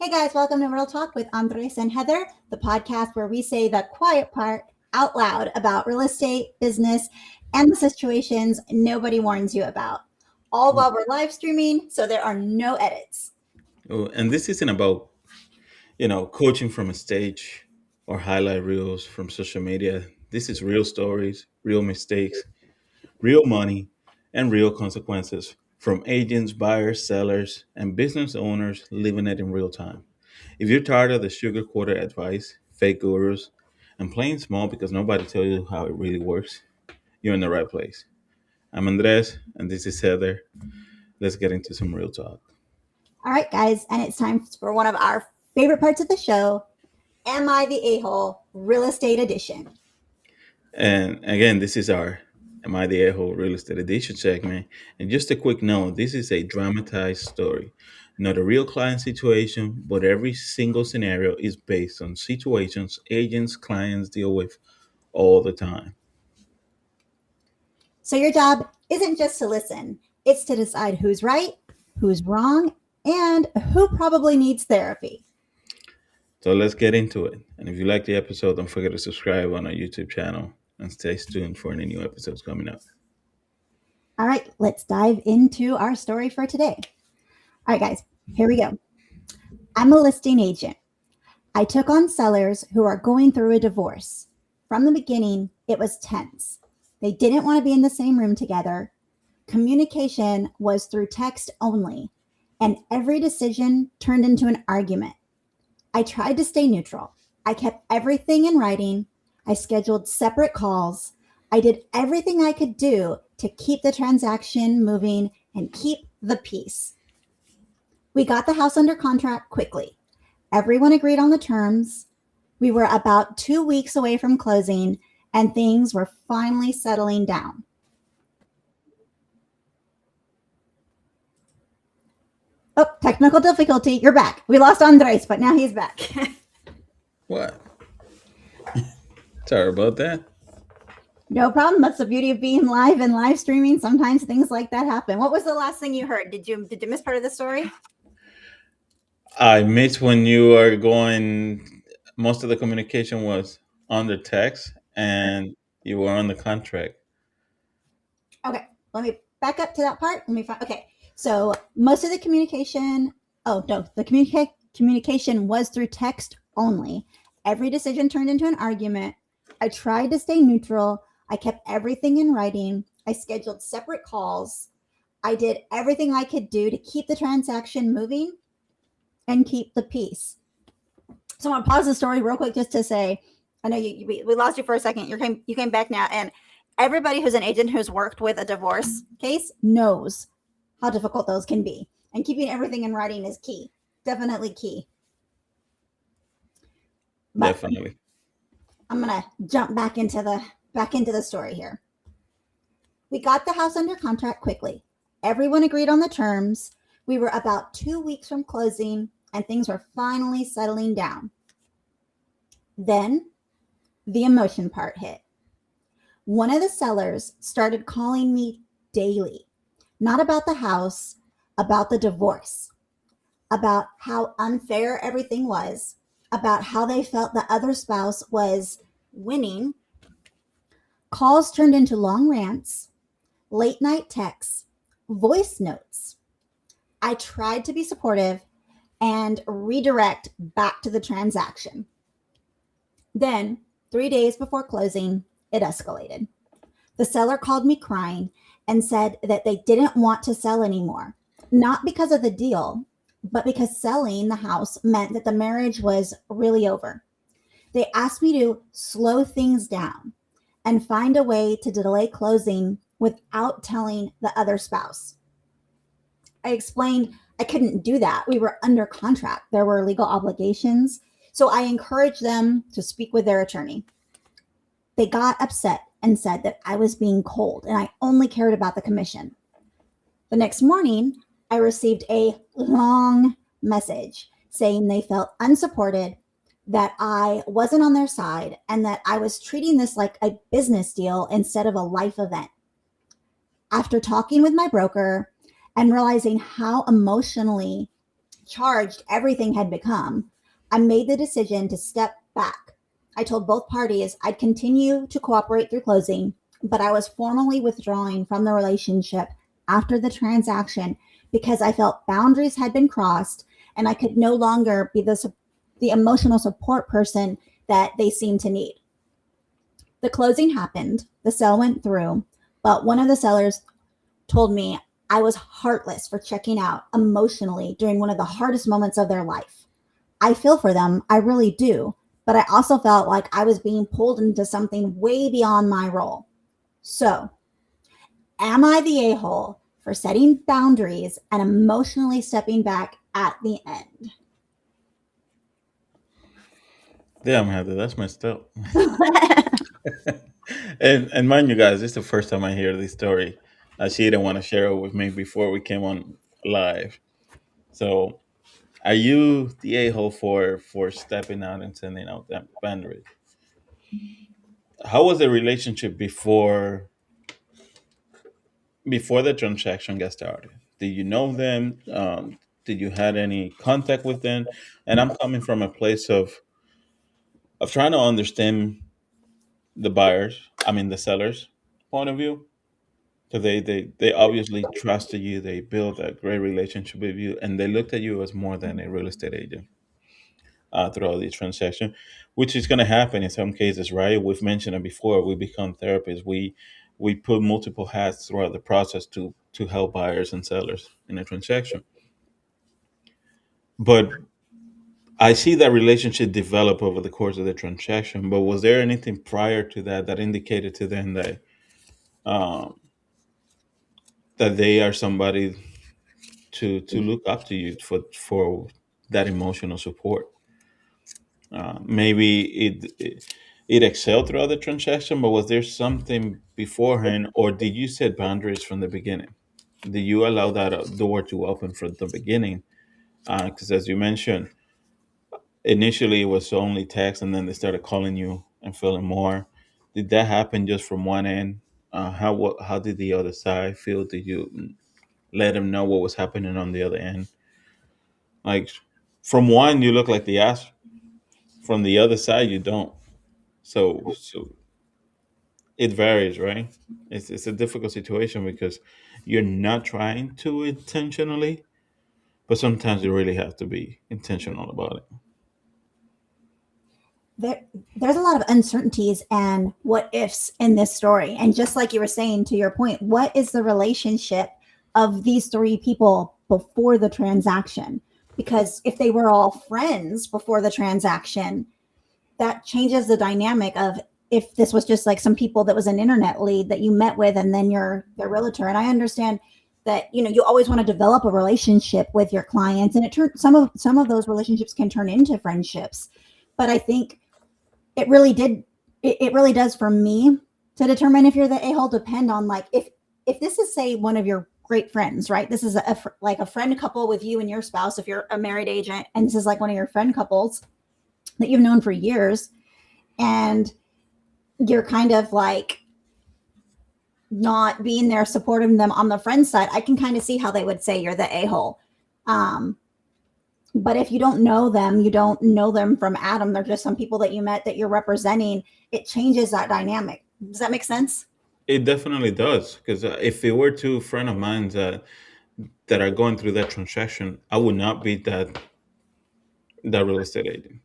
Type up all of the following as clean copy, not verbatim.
Hey guys, welcome to Real Talk with Andres and Heather, the podcast where we say the quiet part out loud about real estate, business, and the situations nobody warns you about. All while we're live streaming, so there are no edits. Oh, and this isn't about, coaching from a stage or highlight reels from social media. This is real stories, real mistakes, real money, and real consequences from agents, buyers, sellers, and business owners living it in real time. If you're tired of the sugar quarter advice, fake gurus, and playing small because nobody tells you how it really works, you're in the right place. I'm Andres, and this is Heather. Let's get into some real talk. All right, guys, and it's time for one of our favorite parts of the show, Am I the A-hole? Real Estate Edition. And again, this is our Am I the A-hole Real Estate Edition segment. And just a quick note, this is a dramatized story. Not a real client situation, but every single scenario is based on situations agents, clients deal with all the time. So your job isn't just to listen, it's to decide who's right, who's wrong, and who probably needs therapy. So let's get into it. And if you like the episode, don't forget to subscribe on our YouTube channel and stay tuned for any new episodes coming up. All right, let's dive into our story for today. All right, guys, here we go. I'm a listing agent. I took on sellers who are going through a divorce. From the beginning, it was tense. They didn't want to be in the same room together. Communication was through text only, and every decision turned into an argument. I tried to stay neutral. I kept everything in writing. I scheduled separate calls. I did everything I could do to keep the transaction moving and keep the peace. We got the house under contract quickly. Everyone agreed on the terms. We were about 2 weeks away from closing, and things were finally settling down. Oh, technical difficulty. You're back. We lost Andres, but now he's back. What? Sorry about that. No problem. That's the beauty of being live and live streaming. Sometimes things like that happen. What was the last thing you heard? Did you miss part of the story? I missed when you were going, most of the communication was under text and you were on the contract. Okay, let me back up to that part. Let me find. Okay, so most of the communication. Oh no, the communication was through text only. Every decision turned into an argument. I tried to stay neutral. I kept everything in writing. I scheduled separate calls. I did everything I could do to keep the transaction moving and keep the peace. So I'm gonna pause the story real quick just to say, I know we lost you for a second. You came back now, and everybody who's an agent who's worked with a divorce case knows how difficult those can be. And keeping everything in writing is key. Definitely key. But Definitely. I'm gonna jump back into the story here. We got the house under contract quickly. Everyone agreed on the terms. We were about 2 weeks from closing, and things were finally settling down. Then the emotion part hit. One of the sellers started calling me daily, not about the house, about the divorce, about how unfair everything was, about how they felt the other spouse was winning. Calls turned into long rants, late night texts, voice notes. I tried to be supportive and redirect back to the transaction. Then, 3 days before closing, it escalated. The seller called me crying and said that they didn't want to sell anymore, not because of the deal, but because selling the house meant that the marriage was really over. They asked me to slow things down and find a way to delay closing without telling the other spouse. I explained I couldn't do that. We were under contract. There were legal obligations. So I encouraged them to speak with their attorney. They got upset and said that I was being cold and I only cared about the commission. The next morning, I received a long message saying they felt unsupported, that I wasn't on their side, and that I was treating this like a business deal instead of a life event. After talking with my broker and realizing how emotionally charged everything had become, I made the decision to step back. I told both parties I'd continue to cooperate through closing, but I was formally withdrawing from the relationship after the transaction because I felt boundaries had been crossed and I could no longer be the emotional support person that they seemed to need. The closing happened, the sale went through, but one of the sellers told me I was heartless for checking out emotionally during one of the hardest moments of their life. I feel for them, I really do, but I also felt like I was being pulled into something way beyond my role. So, am I the a hole for setting boundaries and emotionally stepping back at the end? Damn, Heather, that's messed up. And mind you, guys, this is the first time I hear this story. She didn't want to share it with me before we came on live. So, are you the a hole for stepping out and sending out that boundary? How was the relationship before the transaction got started? Did you know them? Did you had any contact with them? And I'm coming from a place of trying to understand the buyers. I mean the sellers' point of view. So they obviously trusted you. They built a great relationship with you, and they looked at you as more than a real estate agent throughout the transaction, which is going to happen in some cases, right? We've mentioned it before. We become therapists. We put multiple hats throughout the process to help buyers and sellers in a transaction. But I see that relationship develop over the course of the transaction. But was there anything prior to that that indicated to them um, that they are somebody to look up to you for that emotional support? Maybe it excelled throughout the transaction, but was there something beforehand, or did you set boundaries from the beginning? Did you allow that door to open from the beginning? Because as you mentioned, initially it was only text, and then they started calling you and feeling more. Did that happen just from one end? How did the other side feel? Did you let them know what was happening on the other end? Like from one, you look like the ass. From the other side, you don't. So it varies, right? It's a difficult situation because you're not trying to intentionally, but sometimes you really have to be intentional about it. there there's a lot of uncertainties and what ifs in this story. And just like you were saying, to your point, what is the relationship of these three people before the transaction? Because if they were all friends before the transaction, that changes the dynamic of if this was just like some people that was an internet lead that you met with and then you're their realtor. And I understand that you always want to develop a relationship with your clients, and some of those relationships can turn into friendships. But I think it really did it really does for me to determine if you're the a-hole depend on, like, if this is, say, one of your great friends, right? This is like a friend couple with you and your spouse, if you're a married agent, and this is like one of your friend couples that you've known for years, and you're kind of like not being there supporting them on the friend side. I can kind of see how they would say you're the a-hole. um but if you don't know them from Adam, they're just some people that you met that you're representing. It changes that dynamic. Does that make sense? It definitely does, because if it were two friend of mine that are going through that transaction, I would not be that real estate agent.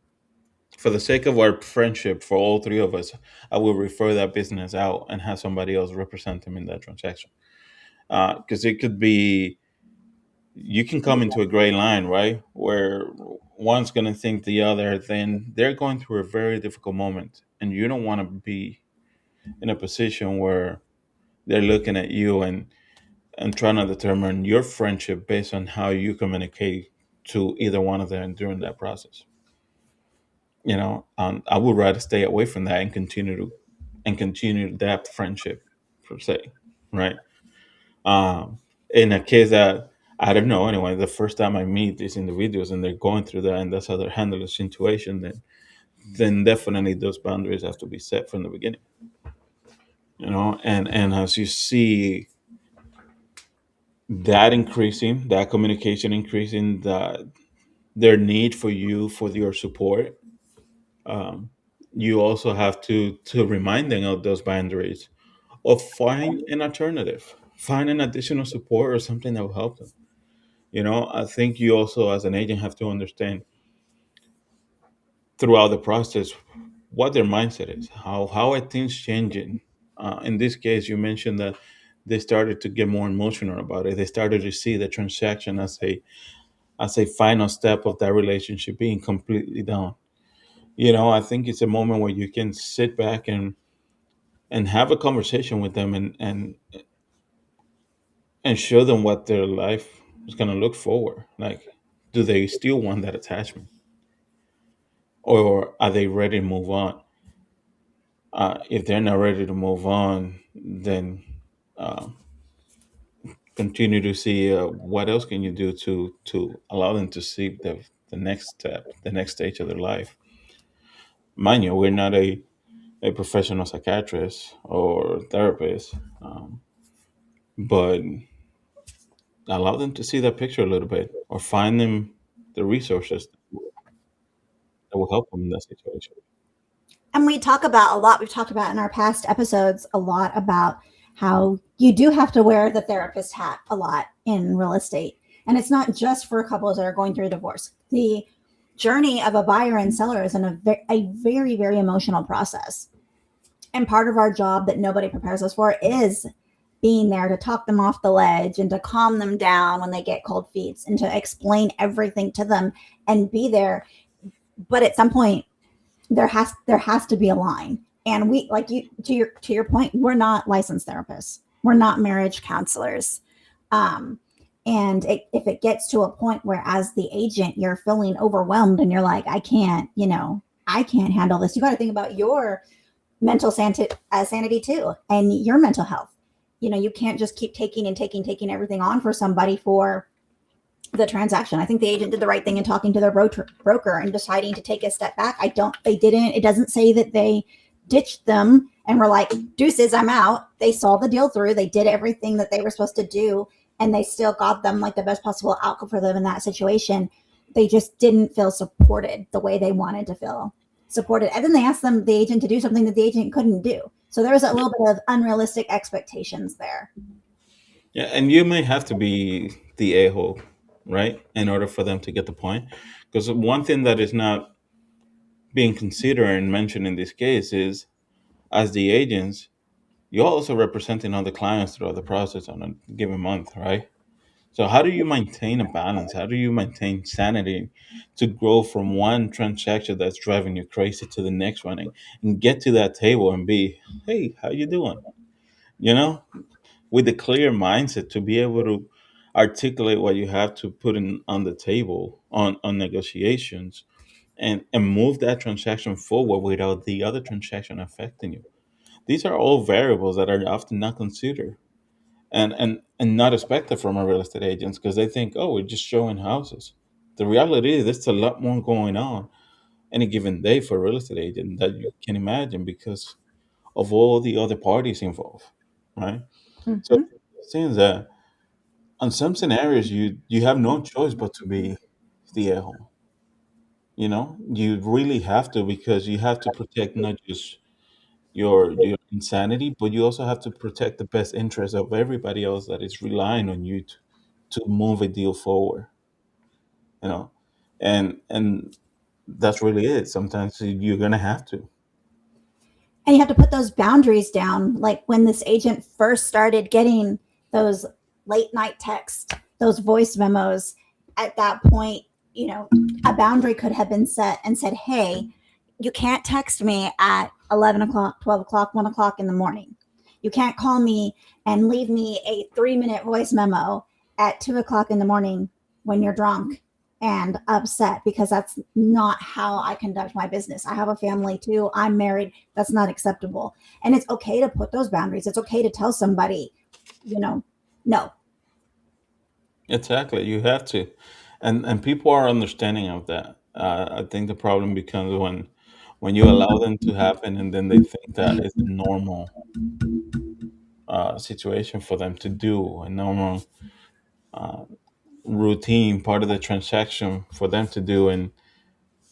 For the sake of our friendship, for all three of us, I will refer that business out and have somebody else represent them in that transaction. Because it could be you can come into a gray line, right? Where one's going to think the other, then they're going through a very difficult moment. And you don't want to be in a position where they're looking at you and trying to determine your friendship based on how you communicate to either one of them during that process. I would rather stay away from that and continue that friendship per se, right? In a case that I don't know anyway, the first time I meet these individuals and they're going through that and that's how they're handling the situation, then definitely those boundaries have to be set from the beginning. And as you see that increasing, that communication increasing, their need for you, for your support, um, you also have to remind them of those boundaries, or find an alternative, find an additional support or something that will help them. I think you also, as an agent, have to understand throughout the process what their mindset is, how are things changing. In this case, you mentioned that they started to get more emotional about it. They started to see the transaction as a final step of that relationship being completely done. I think it's a moment where you can sit back and have a conversation with them, and show them what their life is going to look forward like. Do they still want that attachment, or are they ready to move on? If they're not ready to move on, then uh, continue to see what else can you do to allow them to see the next step, the next stage of their life. Mind you, we're not a professional psychiatrist or therapist, but allow them to see that picture a little bit, or find them the resources that will help them in that situation. And we talk about a lot, we've talked about in our past episodes a lot about how you do have to wear the therapist hat a lot in real estate. And it's not just for couples that are going through a divorce. The journey of a buyer and seller is a very, very emotional process. And part of our job that nobody prepares us for is being there to talk them off the ledge and to calm them down when they get cold feet and to explain everything to them and be there. But at some point, there has to be a line. And we, like, you, to your point, we're not licensed therapists, we're not marriage counselors. um and if it gets to a point where, as the agent, you're feeling overwhelmed and you're like, I can't handle this, you got to think about your mental sanity too, and your mental health. You can't just keep taking and taking everything on for somebody for the transaction. I think the agent did the right thing in talking to their broker and deciding to take a step back. They didn't, it doesn't say that they ditched them and were like, deuces, I'm out. They saw the deal through. They did everything that they were supposed to do, and they still got them like the best possible outcome for them in that situation. They just didn't feel supported the way they wanted to feel supported. And then they asked the agent to do something that the agent couldn't do. So there was a little bit of unrealistic expectations there. Yeah, and you may have to be the a-hole, right, in order for them to get the point. Because one thing that is not being considered and mentioned in this case is, as the agents, you're also representing other clients throughout the process on a given month, right? So how do you maintain a balance? How do you maintain sanity to grow from one transaction that's driving you crazy to the next one, and get to that table and be, hey, how you doing? You know, with a clear mindset to be able to articulate what you have to put in on the table on negotiations, and move that transaction forward without the other transaction affecting you. These are all variables that are often not considered, and not expected from our real estate agents, because they think, oh, we're just showing houses. The reality is there's a lot more going on any given day for a real estate agent that you can imagine, because of all the other parties involved, right? So Mm-hmm. it seems that on some scenarios you have no choice but to be the a-hole. You really have to, because you have to protect not just your insanity, but you also have to protect the best interest of everybody else that is relying on you to move a deal forward. You know, and that's really it. Sometimes you're gonna have to. And you have to put those boundaries down. Like when this agent first started getting those late night texts, those voice memos, at that point, a boundary could have been set and said, hey, you can't text me at 11 o'clock, 12 o'clock, 1 o'clock in the morning. You can't call me and leave me a 3-minute voice memo at 2 o'clock in the morning when you're drunk and upset, because that's not how I conduct my business. I have a family too. I'm married. That's not acceptable. And it's okay to put those boundaries. It's okay to tell somebody, no. Exactly, you have to, and people are understanding of that. I think the problem becomes when you allow them to happen, and then they think that it's a normal situation for them to do, a normal routine, part of the transaction for them to do, and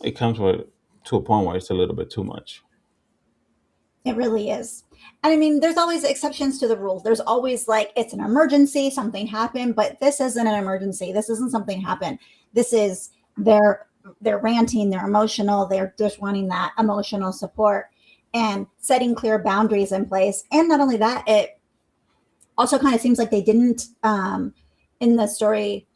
it comes with to a point where it's a little bit too much. It really is. And I mean, there's always exceptions to the rules. There's always like, it's an emergency, something happened, but this isn't an emergency. This isn't something happened. This is they're ranting, they're emotional, they're just wanting that emotional support and setting clear boundaries in place. And not only that, it also kind of seems like they didn't in the story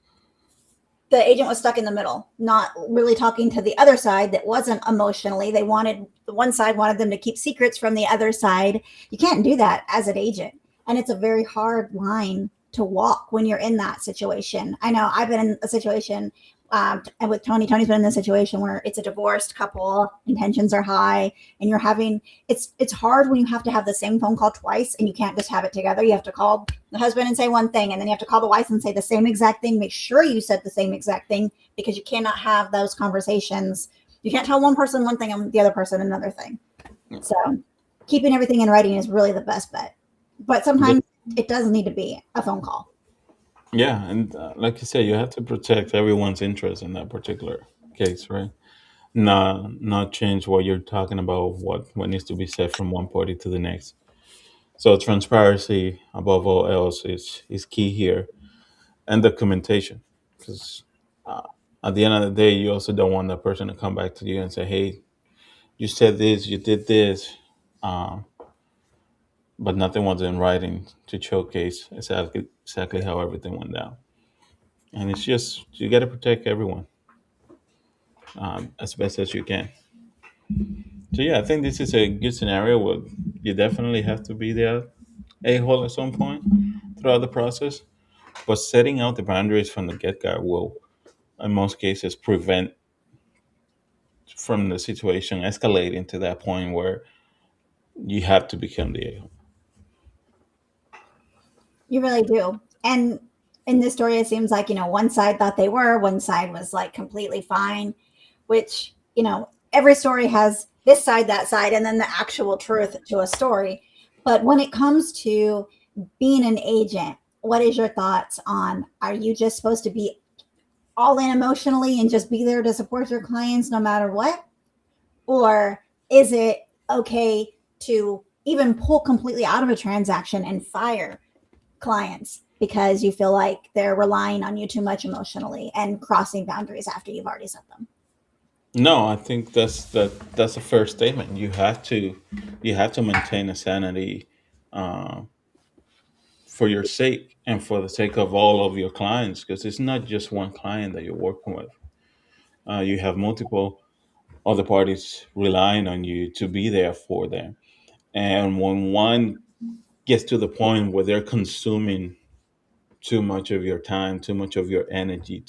the agent was stuck in the middle, not really talking to the other side that wasn't emotionally. They wanted the one side wanted them to keep secrets from the other side. You can't do that as an agent. And it's a very hard line to walk when you're in that situation. I know I've been in a situation and with Tony's been in a situation where it's a divorced couple, intentions are high, and you're having it's hard when you have to have the same phone call twice and you can't just have it together. You have to call the husband and say one thing, and then you have to call the wife and say the same exact thing. Make sure you said the same exact thing because you cannot have those conversations. You can't tell one person one thing and the other person another thing. So keeping everything in writing is really the best bet. But sometimes it does need to be a phone call. Yeah, and like you said, you have to protect everyone's interest in that particular case, right? Not change what you're talking about, what needs to be said from one party to the next. So transparency above all else is key here, and documentation, because uh, at the end of the day, you also don't want that person to come back to you and say, "Hey, you said this, you did this," uh, but nothing was in writing to showcase exactly how everything went down. And it's just you got to protect everyone as best as you can. So yeah, I think this is a good scenario where you definitely have to be there a hole at some point throughout the process. But setting out the boundaries from the get go will, in most cases, prevent from the situation escalating to that point where you have to become the a hole. You really do. And in this story, it seems like, one side thought they were, one side was like completely fine, which, every story has this side, that side, and then the actual truth to a story. But when it comes to being an agent, what is your thoughts on, are you just supposed to be all in emotionally and just be there to support your clients no matter what? Or is it okay to even pull completely out of a transaction and fire clients because you feel like they're relying on you too much emotionally and crossing boundaries after you've already set them? No, I think that's a fair statement. You have to maintain a sanity uh, for your sake and for the sake of all of your clients, because it's not just one client that you're working with. You have multiple other parties relying on you to be there for them. And when one gets to the point where they're consuming too much of your time, too much of your energy,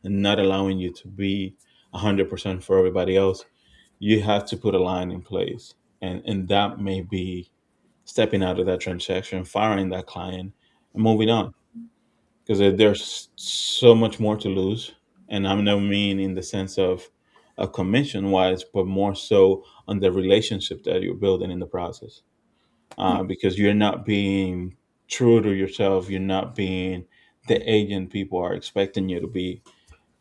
and not allowing you to be 100% for everybody else, you have to put a line in place. And that may be stepping out of that transaction, firing that client, and moving on. Because there's so much more to lose. And I don't mean in the sense of a commission wise, but more so on the relationship that you're building in the process. Yeah. Because you're not being true to yourself, you're not being the agent people are expecting you to be,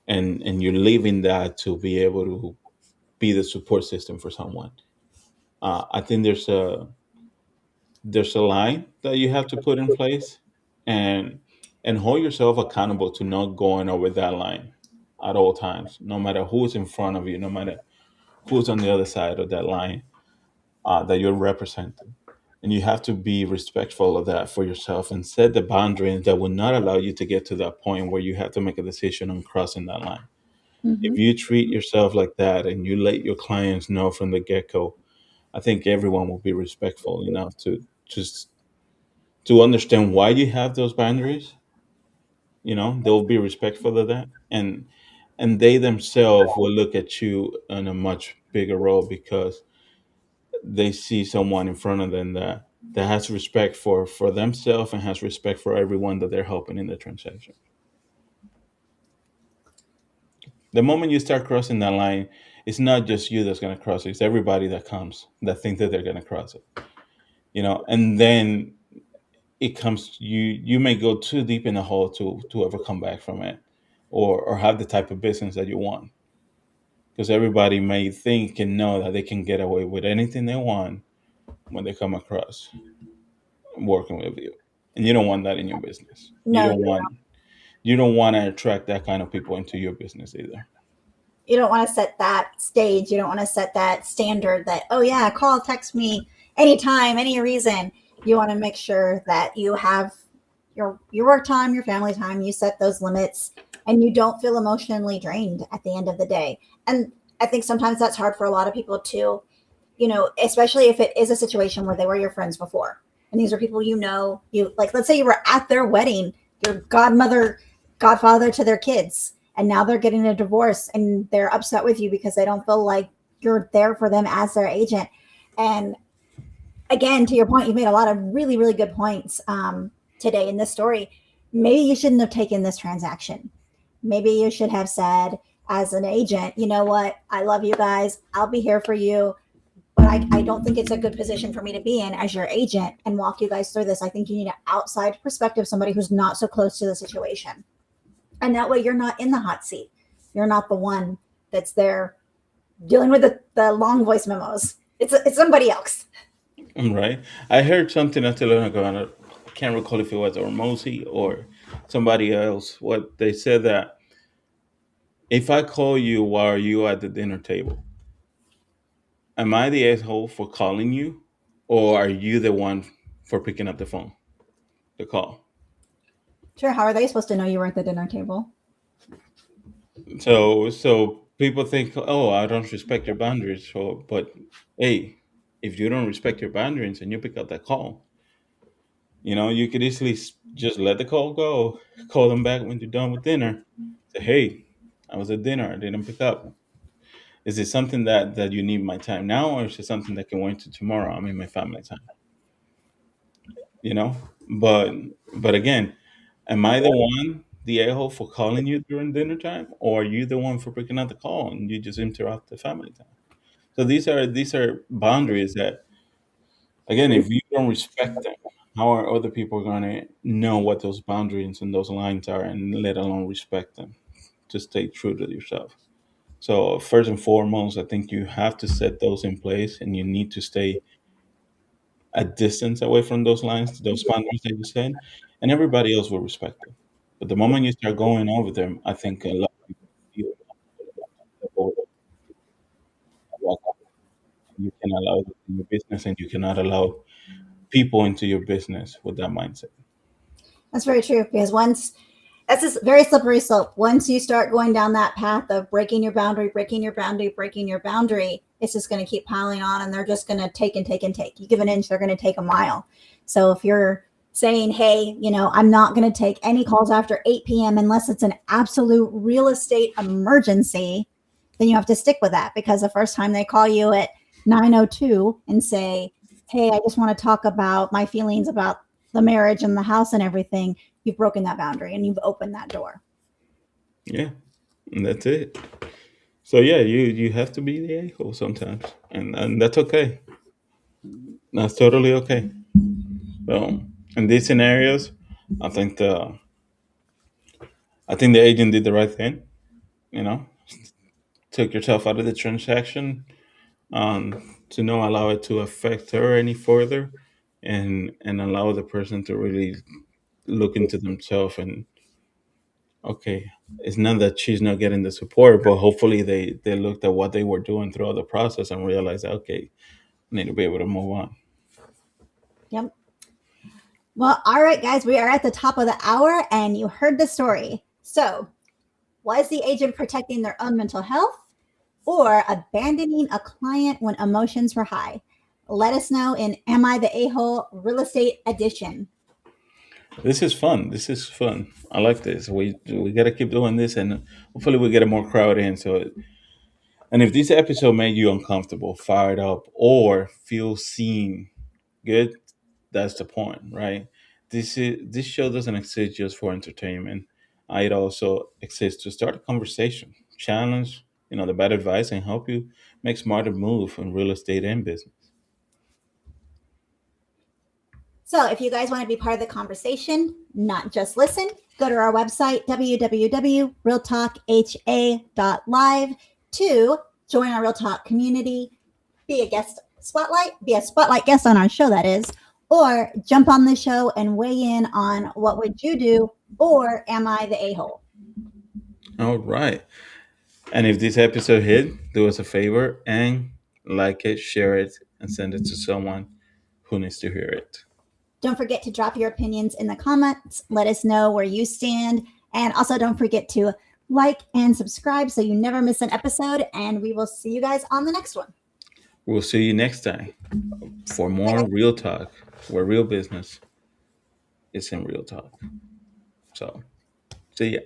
and you're leaving that to be able to be the support system for someone. I think there's a line that you have to put in place, and hold yourself accountable to not going over that line at all times, no matter who's in front of you, no matter who's on the other side of that line that you're representing. And you have to be respectful of that for yourself and set the boundaries that will not allow you to get to that point where you have to make a decision on crossing that line. If Mm-hmm. you treat yourself like that and you let your clients know from the get go, I think everyone will be respectful enough to just to understand why you have those boundaries. They'll be respectful of that, and they themselves will look at you in a much bigger role because they see someone in front of them that has respect for themselves and has respect for everyone that they're helping in the transaction. The moment you start crossing that line, it's not just you that's going to cross it, it's everybody that comes that think that they're going to cross it. And then it comes you may go too deep in the hole to ever come back from it, or have the type of business that you want, because everybody may think and know that they can get away with anything they want when they come across working with you, and you don't want that in your business. You No, don't want you don't want to attract that kind of people into your business either. you don't want to set that stage. You don't want to set that standard that, oh yeah, call, text me anytime, any reason. You want to make sure that you have your work time, your family time, you set those limits, and you don't feel emotionally drained at the end of the day. And I think sometimes that's hard for a lot of people too, especially if it is a situation where they were your friends before. And these are people you like, let's say you were at their wedding, your godmother, godfather to their kids, and now they're getting a divorce and they're upset with you because they don't feel like you're there for them as their agent. And again, to your point, you made a lot of really, really good points today in this story. Maybe you shouldn't have taken this transaction. Maybe you should have said, as an agent, you know what? I love you guys. I'll be here for you. But I don't think it's a good position for me to be in as your agent and walk you guys through this. I think you need an outside perspective, somebody who's not so close to the situation. And that way you're not in the hot seat. You're not the one that's there dealing with the long voice memos. It's somebody else. Right. I heard something not too long ago, and I can't recall if it was Ormosi or somebody else. What they said that if I call you while you at the dinner table, am I the asshole for calling you, or are you the one for picking up the phone, the call? Sure, how are they supposed to know you were at the dinner table? So people think, oh, I don't respect your boundaries. So, but hey, if you don't respect your boundaries and you pick up that call, you could easily just let the call go, call them back when you're done with dinner. Say, hey, I was at dinner, I didn't pick up. Is it something that you need my time now, or is it something that can wait to tomorrow? I mean, my family time, you know. But but again, am I the one, the a hole, for calling you during dinner time, or are you the one for picking up the call and you just interrupt the family time? So these are boundaries that, again, if you don't respect them, how are other people going to know what those boundaries and those lines are, and let alone respect them? To stay true to yourself. So first and foremost, I think you have to set those in place, and you need to stay a distance away from those lines, those boundaries that you set, and everybody else will respect them. But the moment you start going over them, I think a lot of people feel like you can allow it in your business, and you cannot allow people into your business with that mindset. That's very true because once that's this very slippery slope. Once you start going down that path of breaking your boundary, breaking your boundary, breaking your boundary, it's just going to keep piling on and they're just going to take and take and take. You give an inch, they're going to take a mile. So if you're saying, hey, I'm not going to take any calls after 8 p.m. unless it's an absolute real estate emergency, then you have to stick with that because the first time they call you at 9:02 and say, hey, I just want to talk about my feelings about the marriage and the house and everything, you've broken that boundary and you've opened that door. Yeah, and that's it. So yeah, you have to be the a hole sometimes, and that's okay. That's totally okay. So in these scenarios, I think the I think the agent did the right thing. You know, took yourself out of the transaction, to not allow it to affect her any further, and allow the person to really look into themselves. And okay, it's not that she's not getting the support, but hopefully they looked at what they were doing throughout the process and realized, okay, I need to be able to move on. Yep. Well, all right, guys, we are at the top of the hour and you heard the story. So, was the agent protecting their own mental health or abandoning a client when emotions were high? Let us know in Am I the A-hole Real Estate Edition. This is fun. This is fun. I like this. We got to keep doing this, and hopefully we get a more crowd in. So, and if this episode made you uncomfortable, fired up, or feel seen, good, that's the point, right? This show doesn't exist just for entertainment. It also exists to start a conversation, challenge, the bad advice, and help you make smarter move in real estate and business. So if you guys want to be part of the conversation, not just listen, go to our website, www.realtalkha.live, to join our Real Talk community, be a spotlight guest on our show, that is, or jump on the show and weigh in on what would you do, or am I the a-hole? All right. And if this episode hit, do us a favor and like it, share it, and send it to someone who needs to hear it. Don't forget to drop your opinions in the comments. Let us know where you stand. And also don't forget to like and subscribe so you never miss an episode. And we will see you guys on the next one. We'll see you next time for more Real Talk, where real business is in real talk. So, see ya.